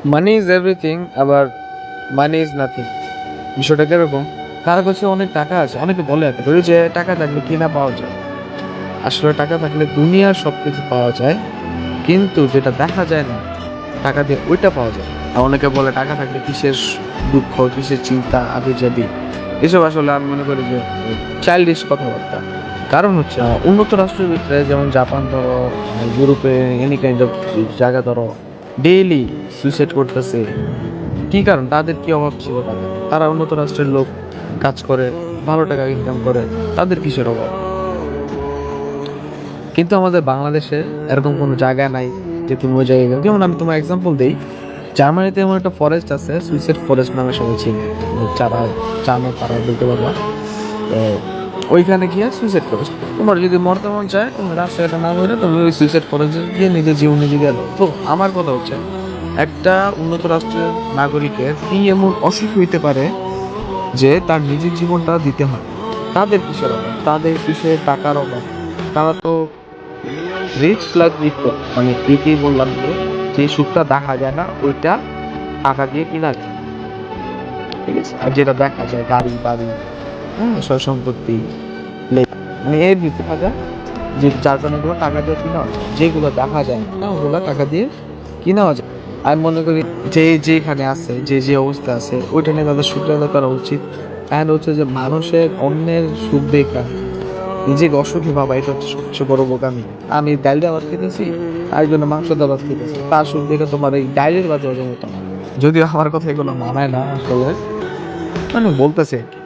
Money is everything, আবার money is nothing. বিষয়টা কিরকম? কারো কাছে অনেক টাকা আছে, অনেকে বলে আর কি, ওই যে টাকা থাকলে কি না পাওয়া যায়। আসলে টাকা থাকলে দুনিয়ার সবকিছু পাওয়া যায়, কিন্তু যেটা দেখা যায় না টাকা দিয়ে ওইটা পাওয়া যায়। আর অনেকে বলে টাকা থাকলে কিসের দুঃখ, কিসের চিন্তা, আবি-যাবি। এসব আসলে আমি মনে করি যে চাইল্ডিশ কথাবার্তা। কারণ হচ্ছে উন্নত রাষ্ট্রের ভিতরে যেমন জাপান ধরো, ইউরোপে এনি কাইন্ড অফ জায়গা ধরো, ডেইলি সুইসাইড করতেছে। কি কারণ? তাদের কি অভাব ছিল টাকার? তারা উন্নত রাষ্ট্রের লোক, কাজ করে, ভালো টাকা ইনকাম করে। তাদের কিসের অভাব? কিন্তু আমাদের বাংলাদেশে এরকম কোনো জায়গা নাই যে তুমি ওই জায়গায় যাও। যেমন আমি তোমার এক্সাম্পল দেই, জার্মানিতে এমন একটা ফরেস্ট আছে, সুইসাইড ফরেস্ট নামে সবাই চিনে। যারা জানো তারা বলতে পারবা। তো ওইখানে গিয়ে সুইসাইড ফরেস্ট, তোমার যদি মরতে মন চায় তুমি রাস্তাঘাটে না মরে তুমি ওই সুইসাইড ফরেস্টে গিয়ে নিজের জীবন নিজে দিয়ে দাও। তো আমার কথা হচ্ছে, একটা উন্নত রাষ্ট্রের নাগরিকের কি এমন অসুখ হইতে পারে যে তার নিজের জীবনটা দিতে হয়? তাদের কিসের অভাব? তাদের কিসের টাকার অভাব? তারা তো রিচ প্লাস রিচ, মানে এটাই বললাম যে সুখটা দেখা যায় না ওইটা টাকা দিয়ে কিনা যায়। ঠিক আছে, আর যেটা দেখা যায় গাড়ি বাড়ি, হ্যাঁ, সয় সম্পত্তি, মানে এর ভিতরে হাজার যে যার কারণে এগুলো টাকা দিয়ে কিনা যায়, যেগুলো দেখা যায় না ওগুলো টাকা দিয়ে কিনাও যায়। আমি মনে করি যে যেখানে আছে, যে যে অবস্থা আছে ওইটা নিয়ে তাদের শুক্রিয়া করা উচিত। অ্যান্ড হচ্ছে যে মানুষের অন্যের সুখ দেখা নিজেকে অসুখী ভাবা, এটা হচ্ছে সবচেয়ে বড় বোকামি। আমি ডাল দিয়ে ভাত খেতেছি, আর জন্য মাংস দিয়ে ভাত খেতেছি, তার সুখ দেখে তোমার এই ডাইলের বাজে হজম হতো না। যদিও আমার কথা এগুলো মানায় না আসলে, মানে বলতেছে আর কি।